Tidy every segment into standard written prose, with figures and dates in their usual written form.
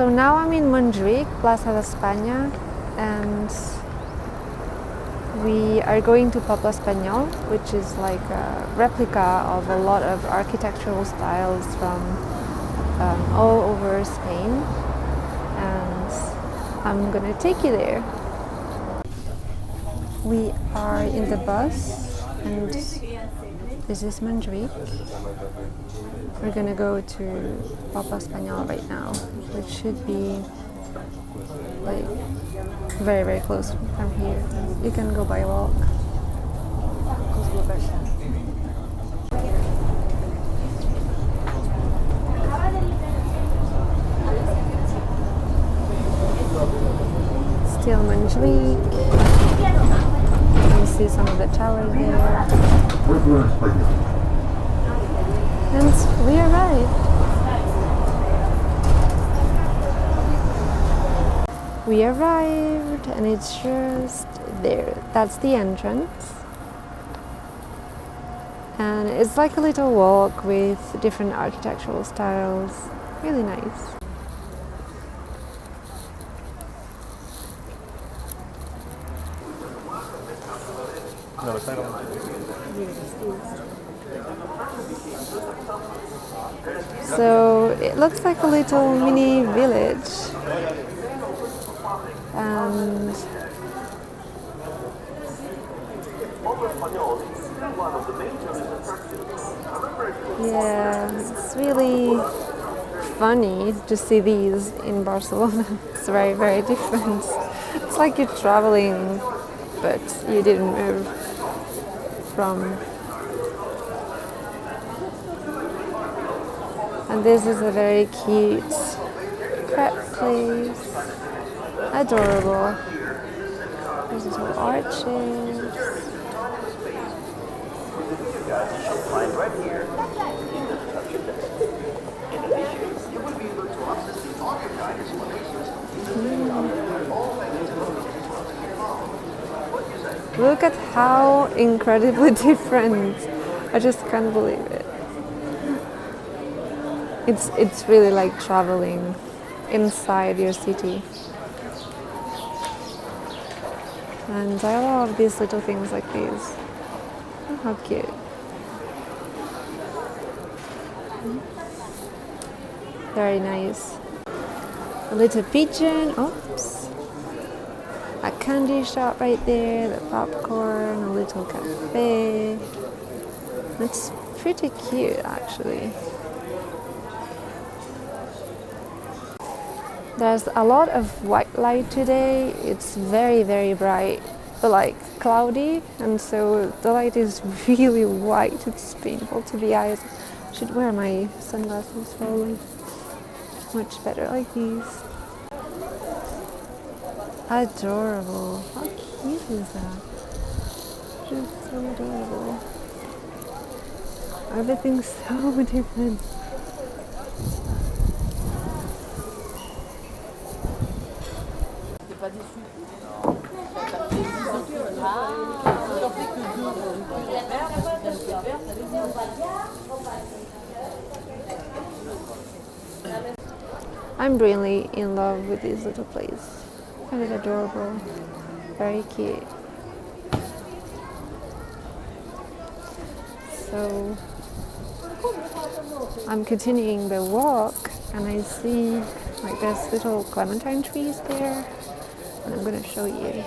So now I'm in Montjuic, Plaza de España, and we are going to Poble Espanyol, which is like a replica of a lot of architectural styles from all over Spain, and I'm gonna take you there. We are in the bus, and this is Montjuic. We're gonna go to Poble Espanyol right now, which should be like very, very close from here. You can go by walk. Still Montjuic. You can see some of the towers there. And we arrived. We arrived, and it's just there. That's the entrance. And it's like a little walk with different architectural styles. Really nice. So it looks like a little mini village, and yeah, it's really funny to see these in Barcelona. It's very, very different. It's like you're traveling, but you didn't move from. And this is a very cute crepe place. Adorable. There's little arches. Look at how incredibly different. I just can't believe it. It's really like traveling inside your city. And I love these little things like these. Oh, how cute. Very nice. A little pigeon. Oops. A candy shop right there, the popcorn, a little cafe. It's pretty cute actually. There's a lot of white light today. It's very, very bright, but like cloudy, and so the light is really white. It's painful to the eyes. I should wear my sunglasses probably. Much better like these. Adorable. How cute is that? Just so adorable. Everything's so different. I'm really in love with this little place. Kind of adorable, very cute. So I'm continuing the walk, and I see like there's little clementine trees there, and I'm gonna show you.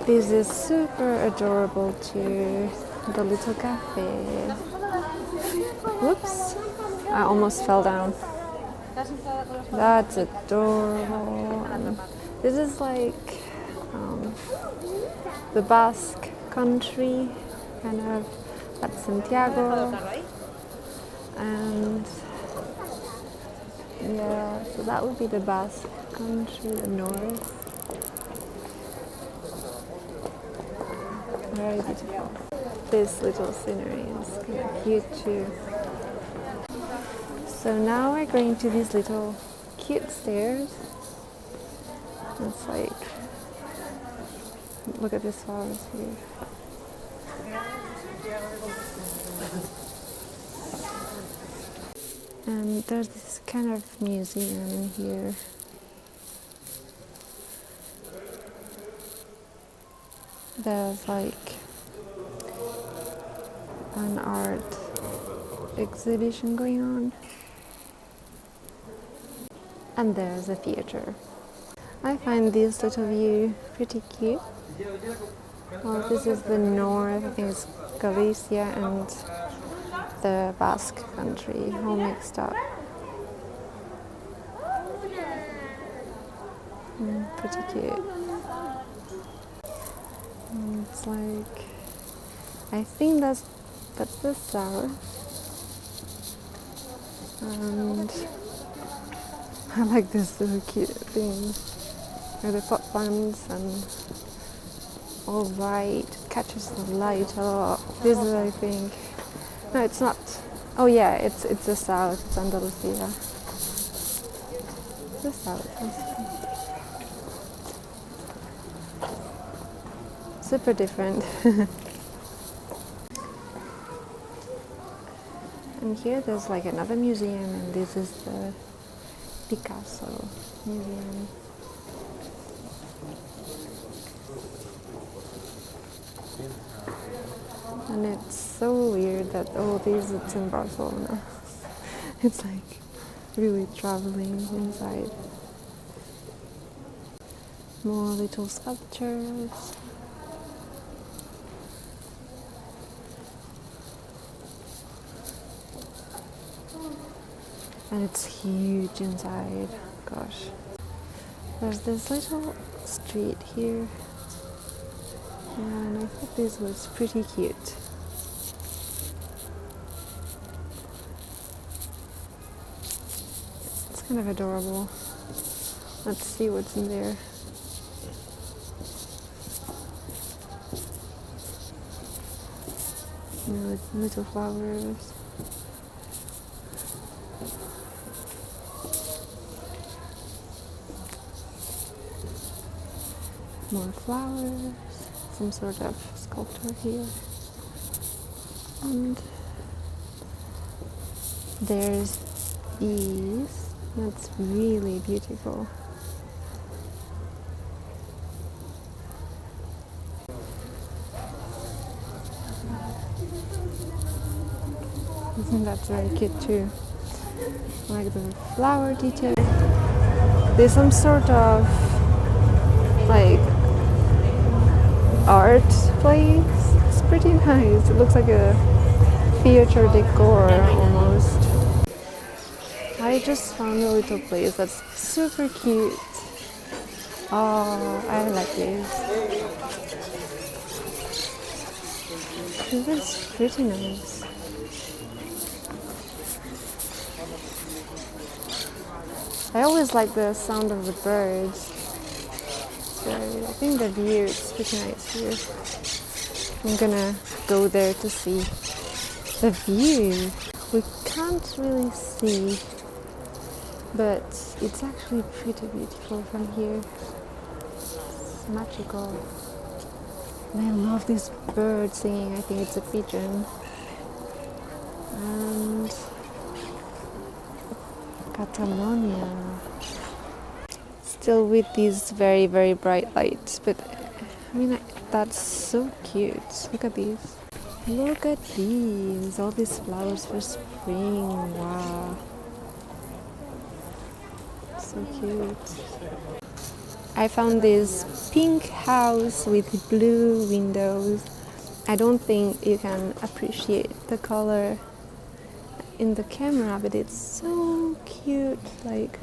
This is super adorable too, the little cafe. Whoops, I almost fell down. That's adorable. And this is like the Basque country, kind of at Santiago. And yeah, so that would be the Basque country, the north. Very beautiful. This little scenery is kind of cute too. So now we're going to these little cute stairs. It's like, look at this flowers here. And there's this kind of museum in here. There's like an art exhibition going on. And there's a theater. I find this little view pretty cute. Well, this is the north, I think it's Galicia and the Basque country, all mixed up. Pretty cute. And it's like, I think that's the south. And I like this little cute thing with the pot plants and all white, catches the light a lot. This is, I think, no, it's not. Oh yeah, it's the south. It's Andalusia. The south. Super different. And here there's like another museum, and this is the Picasso museum. And it's so weird that all this is in Barcelona. It's like really traveling inside. More little sculptures. And it's huge inside. Gosh. There's this little street here. And I thought this was pretty cute. It's kind of adorable. Let's see what's in there. Little flowers. More flowers. Some sort of sculpture here. And there's these. That's really beautiful. I think that's very cute too. Like the flower detail. There's some sort of like art place. It's pretty nice. It looks like a theater decor almost. I just found a little place that's super cute. Oh, I like this. This is pretty nice. I always like the sound of the birds. So I think the view is pretty nice here. I'm gonna go there to see the view. We can't really see, but it's actually pretty beautiful from here. It's magical. And I love this bird singing. I think it's a pigeon. And Catalonia. Still with these very, very bright lights, but I mean, that's so cute. Look at these. Look at these. All these flowers for spring. Wow. So cute. I found this pink house with blue windows. I don't think you can appreciate the color in the camera, but it's so cute. Like,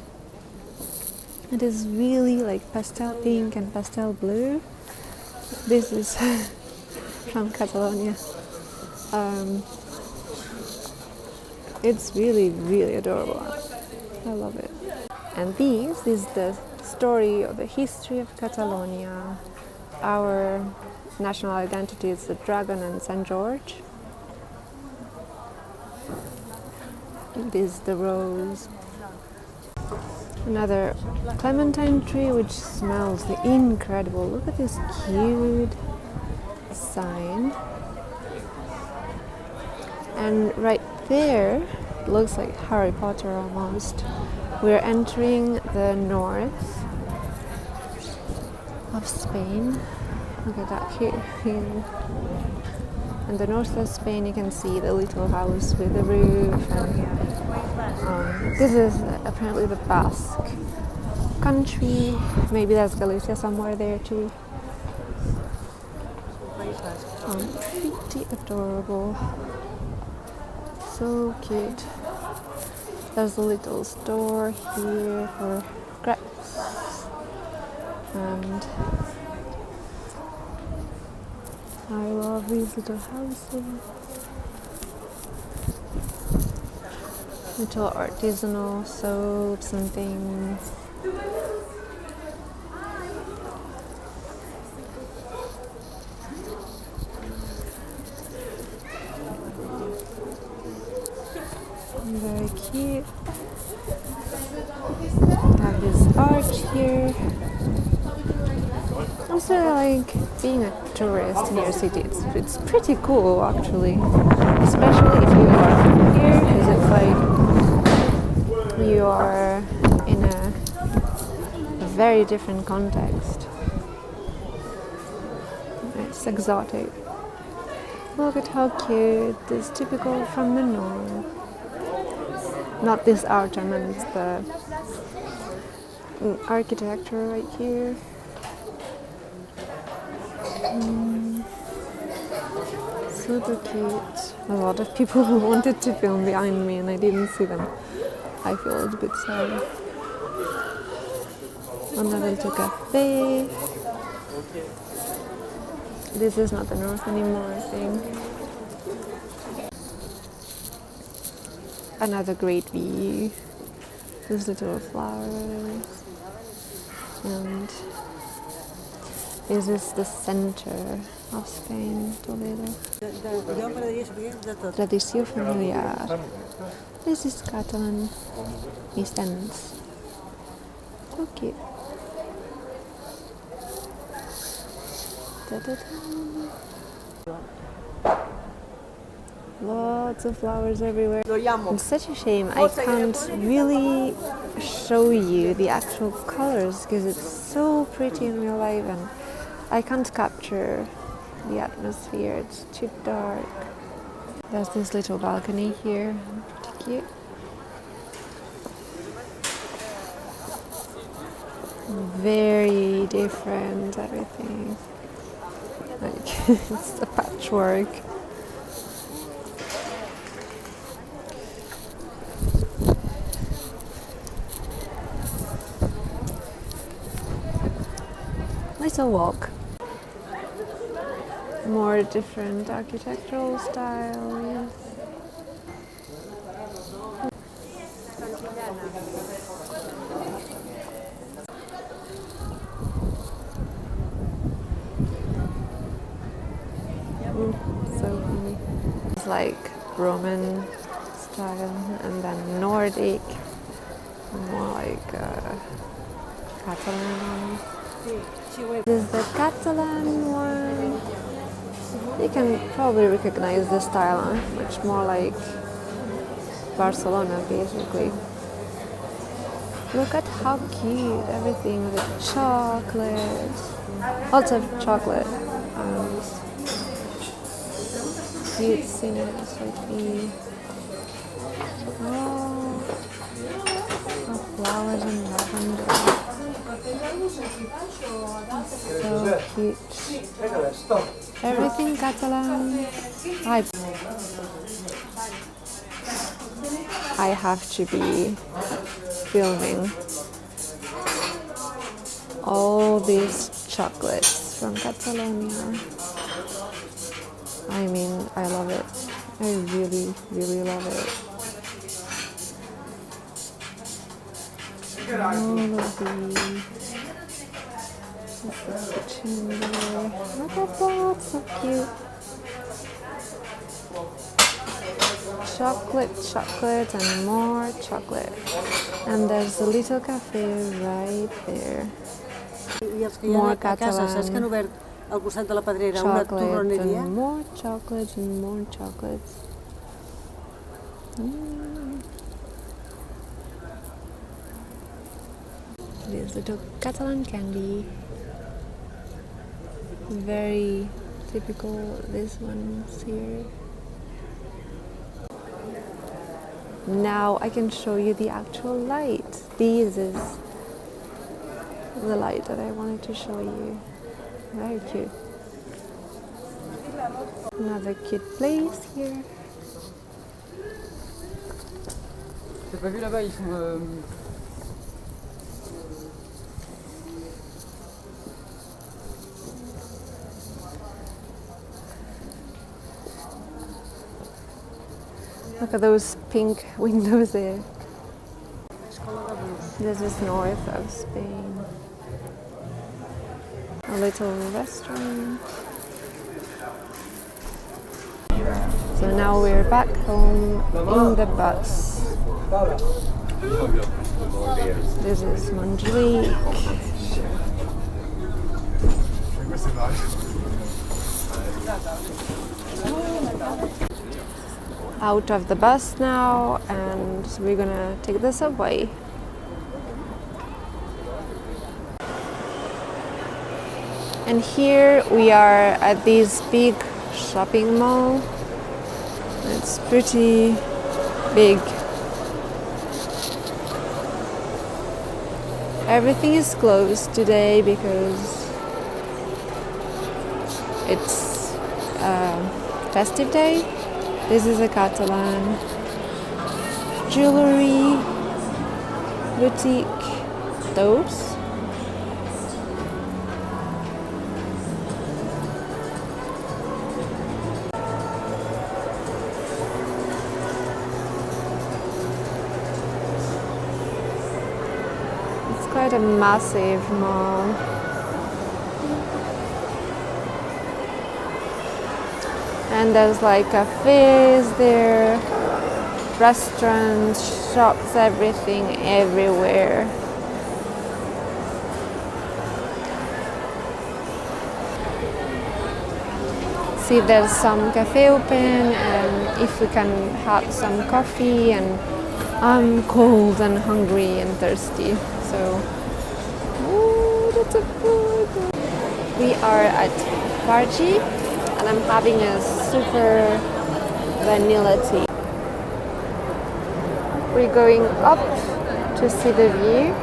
it is really like pastel pink and pastel blue. This is from Catalonia. It's really, really adorable. I love it. And this is the story of the history of Catalonia. Our national identity is the dragon and St. George. This is the rose. Another clementine tree which smells incredible. Look at this cute sign. And right there, looks like Harry Potter almost. We're entering the north of Spain. Look at that here. In the north of Spain, you can see the little house with the roof. And this is apparently the Basque country. Maybe there's Galicia somewhere there too. Pretty adorable. So cute. There's a little store here for crepes. And I love these little houses. Little artisanal soaps and things. Very cute. I have this arch here. I also like being a tourist in your city. It's pretty cool actually, especially if you are from here, because it's like you are in a very different context. It's exotic. Look at how cute. This typical from the north. Not this arch, I meant the architecture right here. Super cute. A lot of people wanted to film behind me and I didn't see them. I feel a little bit sorry. Another little cafe. This is not the north anymore, I think. Another great view. These little flowers. And this is the center of Spain, Toledo. Tradició familiar. This is Catalan essence. So cute. Lots of flowers everywhere. It's such a shame I can't really show you the actual colors because it's so pretty in real life and I can't capture the atmosphere, it's too dark. There's this little balcony here, pretty cute. Very different everything. Like it's a patchwork. Little walk. More different architectural styles. So funny. It's like Roman style and then Nordic, more like Catalan. This is the Catalan one. You can probably recognize the style, much more like Barcelona basically. Look at how cute everything with the chocolate. Lots of chocolate. Cute scenes like these. Oh, flowers and lavender. So cute. Everything Catalan. I have to be filming all these chocolates from Catalonia. I mean, I love it. I really, really love it. All of these. This is the kitchen there. Look at that, so cute. Chocolate, chocolate, and more chocolate. And there's a little cafe right there. More Catalan. Al costat de la pedrera, chocolate, una torroneria. And more chocolates and more chocolates. This little Catalan candy. Very typical, this one's here. Now I can show you the actual light. This is the light that I wanted to show you. Very cute. Another cute place here. T'as pas vu là-bas, ils font... Look at those pink windows there. This is north of Spain. A little restaurant. So now we're back home in the bus. This is Montjuic. Out of the bus now, and we're gonna take the subway. And here we are at this big shopping mall. It's pretty big. Everything is closed today because it's a festive day. This is a Catalan jewelry boutique. Those. It's quite a massive mall. And there's like cafes there, restaurants, shops, everything everywhere. See if there's some cafe open and if we can have some coffee, and I'm cold and hungry and thirsty, so that's a food. We are at Farji and I'm having a super vanilla tea. We're going up to see the view.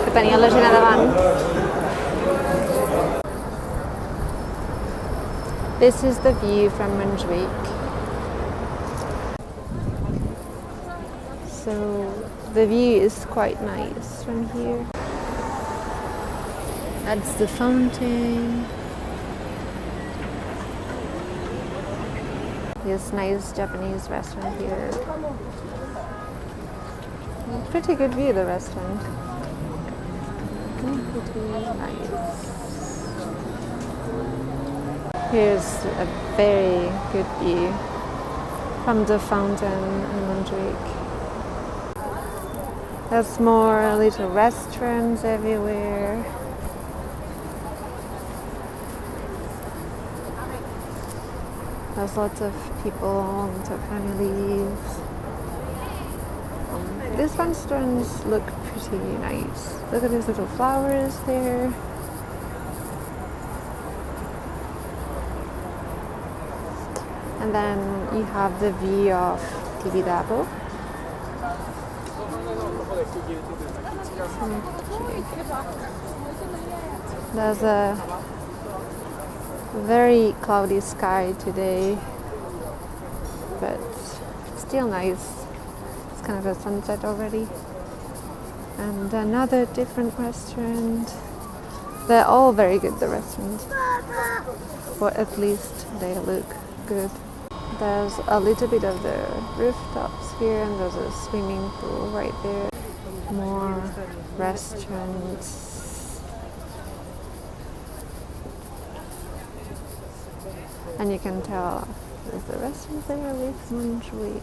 Que tenia la gent a davant. This is the view from Montjuic. So the view is quite nice from here. That's the fountain. This nice Japanese restaurant here. Pretty good view, the restaurant. Pretty nice. Here's a very good view from the fountain in Montjuic. There's more little restaurants everywhere. There's lots of people, lots of families. These restaurants look pretty nice. Look at these little flowers there. And then you have the view of Tibidabo. There's a very cloudy sky today, but still nice. It's kind of a sunset already. And another different restaurant. They're all very good, the restaurants. Or at least they look good. There's a little bit of the rooftops here, and there's a swimming pool right there. More restaurants. And you can tell there's the restaurant there with Montjuic.